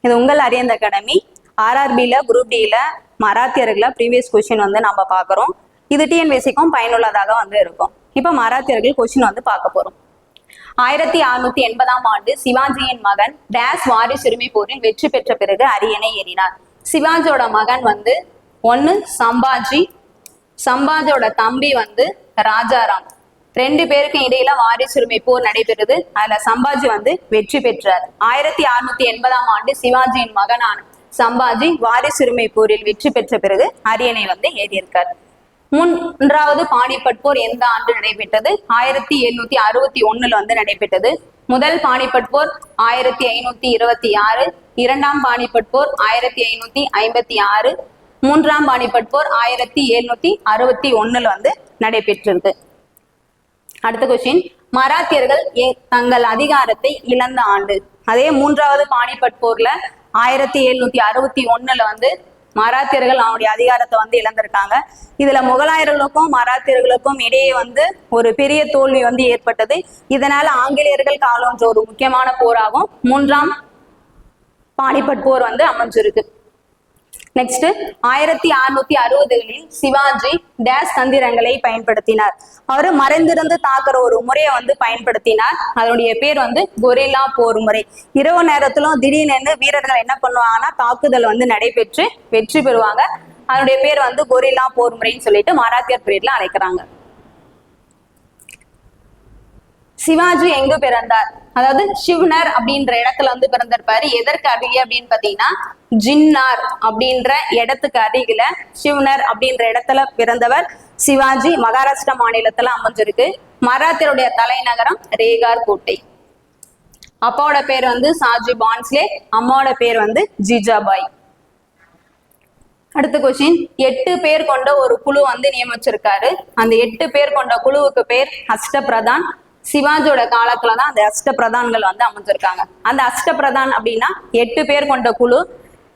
இது உங்கள் அரியந்த academy. ஆர்ஆர்பியில் group டியில் மராத்தியர்களை ப்ரீவியஸ் கொஸ்டின் வந்து நம்ம பார்க்குறோம். இது டிஎன்பிஎஸ்சிக்கும் பயனுள்ளதாக வந்து இருக்கும். இப்போ மராத்தியர்கள் கொஸ்டின் வந்து பார்க்க போகிறோம். 1680ஆம் ஆண்டு சிவாஜியின் மகன் டேஸ் வாரிசுரிமை போரில் வெற்றி பெற்ற பிறகு அரியணை ஏறினார். சிவாஜியோட மகன் வந்து ஒன்னு சம்பாஜி, சம்பாஜியோட தம்பி வந்து ராஜாராம். ரெண்டு பேருக்கு இடையில வாரிசுரிமை போர் நடைபெறுது. அதுல சம்பாஜி வந்து வெற்றி பெற்றார். 1680ஆம் ஆண்டு சிவாஜியின் மகனான சம்பாஜி வாரிசுரிமை போரில் வெற்றி பெற்ற பிறகு அரியணை வந்து ஏறியிருக்கார். மூன்றாவது பானிபட் போர் எந்த ஆண்டு நடைபெற்றது? 1761 வந்து நடைபெற்றது. முதல் பானிபட் போர் 1526, இரண்டாம் பானிபட் போர் 1556, மூன்றாம் பானிபட் போர் 1761 வந்து நடைபெற்றிருக்கு. அடுத்த கொஸ்டின், மராத்தியர்கள் தங்கள் அதிகாரத்தை இழந்த ஆண்டு. அதே மூன்றாவது பானிபட் போர்ல 1761 வந்து மராத்தியர்கள் அவனுடைய அதிகாரத்தை வந்து இழந்திருக்காங்க. இதுல முகலாயர்களுக்கும் மராத்தியர்களுக்கும் இடையே வந்து ஒரு பெரிய தோல்வி வந்து ஏற்பட்டது. இதனால ஆங்கிலேயர்கள் காலொன்ற ஒரு முக்கியமான போராகும் மூன்றாம் பானிபட் போர் வந்து அமைஞ்சிருக்கு. நெக்ஸ்ட், 1660களில் சிவாஜி டேஸ் தந்திரங்களை பயன்படுத்தினார். அவரு மறைந்திருந்து தாக்குற ஒரு முறையை வந்து பயன்படுத்தினார். அதனுடைய பேர் வந்து கொரில்லா போர் முறை. இரவு நேரத்திலும் திடீர்னு வீரர்கள் என்ன பண்ணுவாங்கன்னா தாக்குதல் வந்து நடைபெற்று வெற்றி பெறுவாங்க. அதனுடைய பேர் வந்து கொரில்லா போர் முறைன்னு சொல்லிட்டு மராத்தியர் பீரியட்ல அழைக்கிறாங்க. சிவாஜி எங்கு பிறந்தார்? அதாவது சிவ்னர் அப்படின்ற இடத்துல வந்து பிறந்திருப்பாரு. எதற்கு அருகே அப்படின்னு பாத்தீங்கன்னா ஜின்னார் அப்படின்ற இடத்துக்கு அருகில சிவ்னர் அப்படின்ற இடத்துல பிறந்தவர் சிவாஜி. மகாராஷ்டிரா மாநிலத்துல அமைஞ்சிருக்கு. மராத்தியருடைய தலைநகரம் ரேகார் கோட்டை. அப்பாவோட பேர் வந்து சாஜி பான்ஸ்லே, அம்மாவோட பேர் வந்து ஜிஜாபாய். அடுத்த கொஸ்டின், 8 பேர் கொண்ட ஒரு குழு வந்து நியமிச்சிருக்காரு. அந்த 8 பேர் கொண்ட குழுவுக்கு பேர் அஷ்டபிரதான். சிவாஜியோட காலத்துலதான் அந்த அஷ்டபிரதான்கள் வந்து அமைஞ்சிருக்காங்க. அந்த அஷ்டபிரதான் அப்படின்னா 8 பேர் கொண்ட குழு.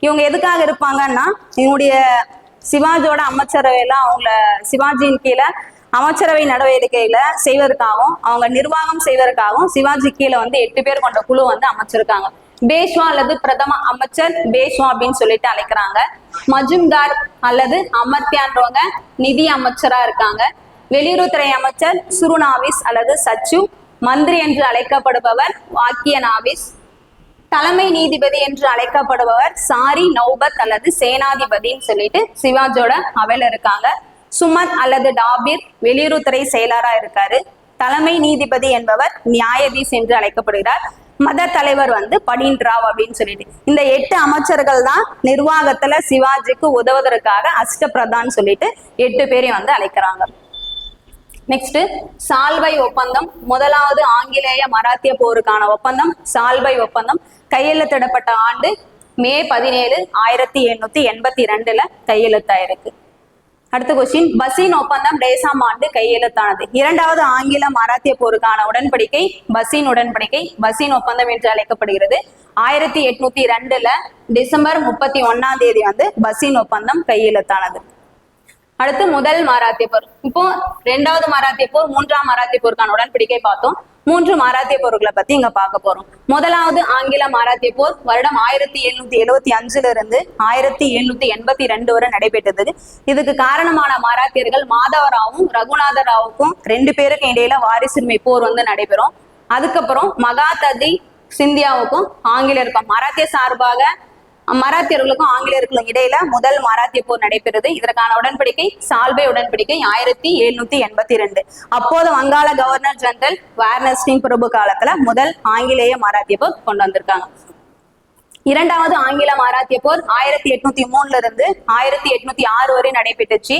இவங்க எதுக்காக இருப்பாங்கன்னா இவங்களுடைய சிவாஜியோட அமைச்சரவையில அவங்கள சிவாஜியின் கீழே அமைச்சரவை நடவடிக்கைகளை செய்வதற்காகவும் அவங்க நிர்வாகம் செய்வதற்காகவும் சிவாஜி கீழே வந்து 8 பேர் கொண்ட குழு வந்து அமைச்சிருக்காங்க. பேஷ்வா அல்லது பிரதம அமைச்சர் பேஷ்வா அப்படின்னு சொல்லிட்டு அழைக்கிறாங்க. மஜும்தார் அல்லது அமர்த்தியான்றவங்க நிதி அமைச்சரா இருக்காங்க. வெளியுறவுத்துறை அமைச்சர் சுருநாவிஸ் அல்லது சச்சு. மந்திரி என்று அழைக்கப்படுபவர் வாக்கிய நாவிஸ். தலைமை நீதிபதி என்று அழைக்கப்படுபவர் சாரி நௌபத் அல்லது சேனாதிபதின்னு சொல்லிட்டு சிவாஜியோட அவையில இருக்காங்க. சுமத் அல்லது டாபிர் வெளியுறவுத்துறை செயலரா இருக்காரு. தலைமை நீதிபதி என்பவர் நியாயதீஸ் என்று அழைக்கப்படுகிறார். மத தலைவர் வந்து படீன் ராவ் அப்படின்னு சொல்லிட்டு இந்த 8 அமைச்சர்கள் தான் நிர்வாகத்துல சிவாஜிக்கு உதவுவதற்காக அஷ்டபிரதான் சொல்லிட்டு 8 பேரையும் வந்து அழைக்கிறாங்க. நெக்ஸ்ட், சால்வை ஒப்பந்தம். முதலாவது ஆங்கிலேய மராத்திய போருக்கான ஒப்பந்தம் சால்வை ஒப்பந்தம் கையெழுத்திடப்பட்ட ஆண்டு மே 17, 1782 கையெழுத்தாயிருக்கு. அடுத்த கொஸ்டின், பசின் ஒப்பந்தம் டேசாம் ஆண்டு கையெழுத்தானது. இரண்டாவது ஆங்கில மராத்திய போருக்கான உடன்படிக்கை பசின் உடன்படிக்கை, பசின் ஒப்பந்தம் என்று அழைக்கப்படுகிறது. 1802 டிசம்பர் 31 வந்து பசின் ஒப்பந்தம் கையெழுத்தானது. அடுத்து முதல் மராத்திய போர். இப்போ ரெண்டாவது மராத்திய போர், மூன்றாம் மராத்திய போருக்கான உடன்படிக்கை பார்த்தோம். 3 மராத்திய போர்களை பத்தி இங்க பார்க்க போறோம். முதலாவது ஆங்கில மராத்திய போர் வருடம் 1775 இருந்து 1782 வரை நடைபெற்றது. இதுக்கு காரணமான மராத்தியர்கள் மாதவராவும் ரகுநாதராவுக்கும் 2 பேருக்கு இடையில வாரிசுரிமை போர் வந்து நடைபெறும். அதுக்கப்புறம் மகாததி சிந்தியாவுக்கும் ஆங்கிலேயருக்கும் மராத்திய சார்பாக மராத்தியர்களுக்கும் ஆங்கிலேயர்களுக்கும் இடையில முதல் மராத்திய போர் நடைபெறுது. இதற்கான உடன்படிக்கை சால்வை உடன்படிக்கை 1782. அப்போது வங்காள கவர்னர் ஜெனரல் வார்னஸ்டிங் பிரபு காலத்துல முதல் ஆங்கிலேய மராத்திய போர் கொண்டு வந்திருக்காங்க. இரண்டாவது ஆங்கில மராத்திய போர் 1803 இருந்து 1806 வரை நடைபெற்றுச்சு.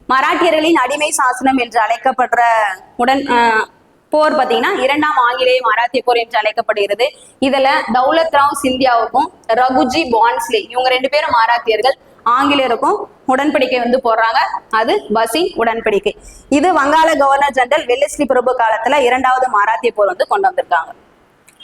மராட்டியர்களின் அடிமை சாசனம் என்று அழைக்கப்படுற போர் பாத்தீங்கன்னா இரண்டாம் ஆங்கிலேய மராத்திய போர் என்று அழைக்கப்படுகிறது. இதுல தௌலத் ராவ் சிந்தியாவுக்கும் ரகுஜி பான்ஸ்லே இவங்க 2 பேரும் மராத்தியர்கள், ஆங்கிலேயருக்கும் உடன்படிக்கை வந்து போடுறாங்க. அது பசின் உடன்படிக்கை. இது வங்காள கவர்னர் ஜெனரல் வெல்லஸ்லி பிரபு காலத்துல இரண்டாவது மராத்திய போர் வந்து கொண்டு வந்திருக்காங்க.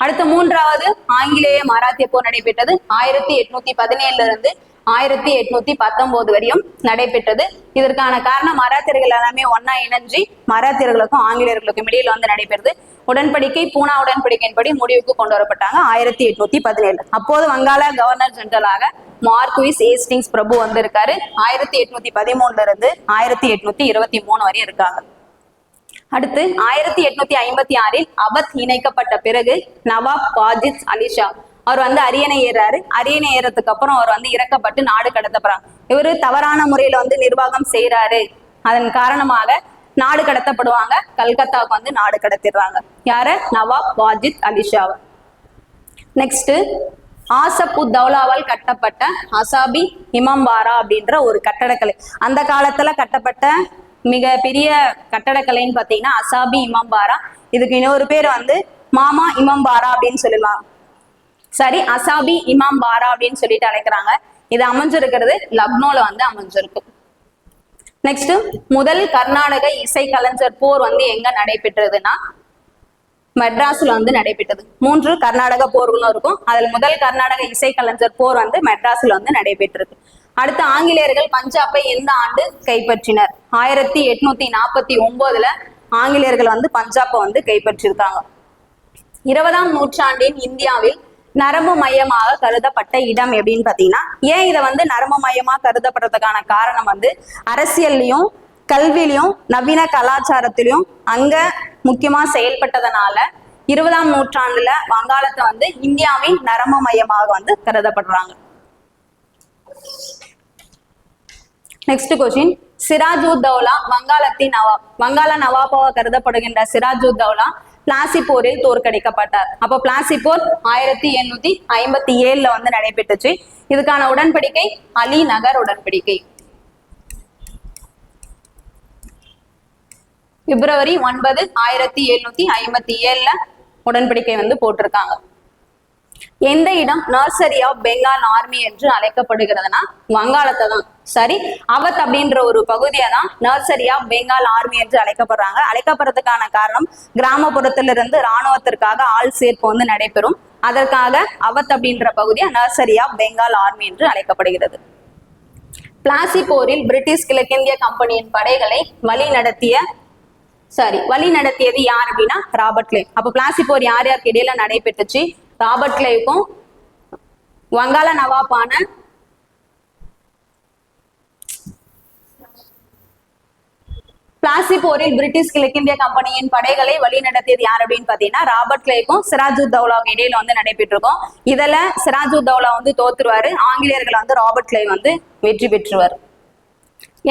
அடுத்து மூன்றாவது ஆங்கிலேய மராத்திய போர் நடைபெற்றது 1817 இருந்து 1819 வரையும் நடைபெற்றது. இதற்கான காரணம் மராத்தியர்கள் எல்லாமே ஒன்னா இணைஞ்சு மராத்தியர்களுக்கும் ஆங்கிலேயர்களுக்கும் இடையில வந்து நடைபெறுது. உடன்படிக்கை பூனா உடன்படிக்கையின்படி முடிவுக்கு கொண்டு வரப்பட்டாங்க 1817. அப்போது வங்காள கவர்னர் ஜெனரலாக மார்க்விஸ் ஏஸ்டிங்ஸ் பிரபு வந்து இருக்காரு. 1813 இருந்து 1823 வரை இருக்காங்க. அடுத்து 1856 அவத் இணைக்கப்பட்ட பிறகு நவாப் வாஜித் அலி ஷா அவர் வந்து அரியணை ஏறாரு. அரியணை ஏறதுக்கு அப்புறம் அவர் வந்து இறக்கப்பட்டு நாடு கடத்தப்படுறாங்க. இவரு தவறான முறையில வந்து நிர்வாகம் செய்யறாரு, அதன் காரணமாக நாடு கடத்தப்படுவாங்க. கல்கத்தாவுக்கு வந்து நாடு கடத்திடுறாங்க. யார? நவாப் வாஜித் அலி ஷாவை. நெக்ஸ்ட் ஆசப்புத்தௌலாவால் கட்டப்பட்ட அசாபி இமாம்பாரா அப்படின்ற ஒரு கட்டடக்கலை. அந்த காலத்துல கட்டப்பட்ட மிக பெரிய கட்டடக்கலைன்னு பாத்தீங்கன்னா அசாபி இமாம்பாரா. இதுக்கு இன்னொரு பேர் வந்து மாமா இமாம்பாரா அப்படின்னு சொல்லலாம். சரி, அசாபி இமாம்பாரா அப்படின்னு சொல்லிட்டு அழைக்கிறாங்க. இது அமைஞ்சிருக்கிறது லக்னோல வந்து அமைஞ்சிருக்கு. நெக்ஸ்ட் முதல் கர்நாடக இசை கலைஞர் போர் வந்து எங்க நடைபெற்றதுன்னா மெட்ராஸ்ல வந்து நடைபெற்றது. 3 கர்நாடக போர்களும் இருக்கும். அதுல முதல் கர்நாடக இசை கலைஞர் போர் வந்து மெட்ராஸ்ல வந்து நடைபெற்றது. அடுத்து ஆங்கிலேயர்கள் பஞ்சாபை எந்த ஆண்டு கைப்பற்றினர்? 1849 ஆங்கிலேயர்கள் வந்து பஞ்சாபை வந்து கைப்பற்றிருக்காங்க. 20ஆம் நூற்றாண்டின் இந்தியாவில் நரம்பு மையமாக கருதப்பட்ட இடம் எப்படின்னு பாத்தீங்கன்னா, ஏன் இதை வந்து நரம்பு மையமா கருதப்படுறதுக்கான காரணம் வந்து அரசியல்லையும் கல்வியிலையும் நவீன கலாச்சாரத்திலையும் அங்க முக்கியமா செயல்பட்டதனால 20ஆம் நூற்றாண்டுல வங்காளத்தை வந்து இந்தியாவின் நரம்பு மையமாக வந்து கருதப்படுறாங்க. நெக்ஸ்ட் கொஸ்டின், சிராஜுத்தௌலா வங்காளத்தின் நவாப். வங்காள நவாபாக கருதப்படுகின்ற சிராஜுத்தௌலா பிளாசி போரில் தோற்கடிக்கப்பட்டார். அப்போ பிளாசி போர் 1857 வந்து நடைபெற்றுச்சு. இதுக்கான உடன்படிக்கை அலி நகர் உடன்படிக்கை. பிப்ரவரி 9, 1757 உடன்படிக்கை வந்து போட்டிருக்காங்க. எந்த இடம் நர்சரி ஆஃப் பெங்கால் ஆர்மி என்று அழைக்கப்படுகிறதுனா வங்காளத்தை தான். சரி, அவத் அப்படின்ற ஒரு பகுதியை தான் நர்சரி ஆஃப் பெங்கால் ஆர்மி என்று அழைக்கப்படுறாங்க. அழைக்கப்படுறதுக்கான காரணம் கிராமப்புறத்திலிருந்து இராணுவத்திற்காக ஆள் சேர்ப்பு வந்து நடைபெறும். அதற்காக அவத் அப்படின்ற பகுதியை நர்சரி ஆஃப் பெங்கால் ஆர்மி என்று அழைக்கப்படுகிறது. பிளாசி போரில் பிரிட்டிஷ் கிழக்கிந்திய கம்பெனியின் படைகளை வழி நடத்தியது யார் அப்படின்னா ராபர்ட் கிளைவ். அப்ப பிளாசி போர் யார் யாருக்கு இடையில நடைபெற்றுச்சு? ராபர்ட் கிளைவுக்கும் வங்காள நவாபான பிளாசி போரில் பிரிட்டிஷ் கிழக்கிந்திய கம்பெனியின் படைகளை வழி நடத்தியது யார் அப்படின்னு பாத்தீங்கன்னா ராபர்ட் கிளைவுக்கும் சிராஜுத்தௌலாவுக்கு இடையில வந்து நடைபெற்றிருக்கும். இதுல சிராஜுத்தௌலா வந்து தோத்துருவாரு. ஆங்கிலேயர்கள் வந்து ராபர்ட் கிளைவ் வந்து வெற்றி பெற்றுவார்.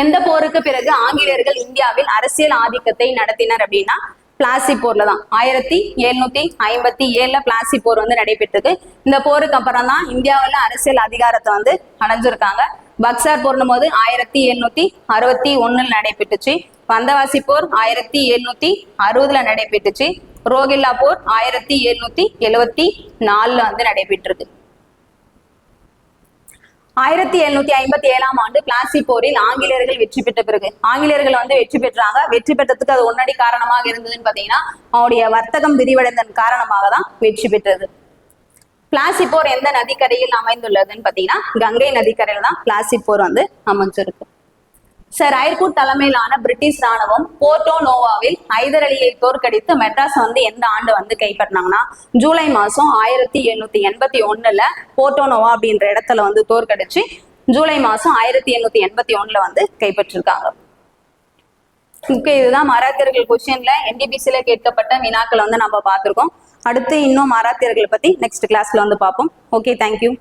எந்த போருக்கு பிறகு ஆங்கிலேயர்கள் இந்தியாவில் அரசியல் ஆதிக்கத்தை நடத்தினர் அப்படின்னா பிளாசி போர்ல தான். 1757 பிளாசி போர் வந்து நடைபெற்றது. இந்த போருக்கு அப்புறம் தான் இந்தியாவில் அரசியல் அதிகாரத்தை வந்து அடைஞ்சிருக்காங்க. பக்சார் போர்னும் போது 1761 நடைபெற்றுச்சு. வந்தவாசி போர் 1760 நடைபெற்றுச்சு. ரோகில்லா போர் 1774 வந்து நடைபெற்றிருக்கு. 1757 பிளாசி போரில் ஆங்கிலேயர்கள் வெற்றி பெற்ற பிறகு ஆங்கிலேயர்கள் வந்து வெற்றி பெற்றாங்க. வெற்றி பெற்றதுக்கு அது உடனடி காரணமாக இருந்ததுன்னு பாத்தீங்கன்னா அவருடைய வர்த்தகம் விரிவடைந்ததன் காரணமாக தான் வெற்றி பெற்றது. பிளாசி போர் எந்த நதிக்கரையில் அமைந்துள்ளதுன்னு பாத்தீங்கன்னா கங்கை நதிக்கரையில தான் பிளாசி போர் வந்து அமைஞ்சிருக்கு. சர் ஐர்குட் தலைமையிலான பிரிட்டிஷ் ராணுவம் போர்ட்டோ நோவாவில் ஹைதர் அலியை தோற்கடித்து மெட்ராஸ் வந்து எந்த ஆண்டு வந்து கைப்பற்றினாங்கன்னா ஜூலை மாசம் 1781 போர்ட்டோ நோவா அப்படின்ற இடத்துல வந்து தோற்கடிச்சு ஜூலை மாசம் 1881 வந்து கைப்பற்றிருக்காங்க. ஓகே, இதுதான் மராத்தியர்கள் கொஸ்டின்ல NTPCல கேட்கப்பட்ட வினாக்களை வந்து நம்ம பார்த்திருக்கோம். அடுத்து இன்னும் மராத்தியர்களை பத்தி நெக்ஸ்ட் கிளாஸ்ல வந்து பார்ப்போம். Okay, thank you.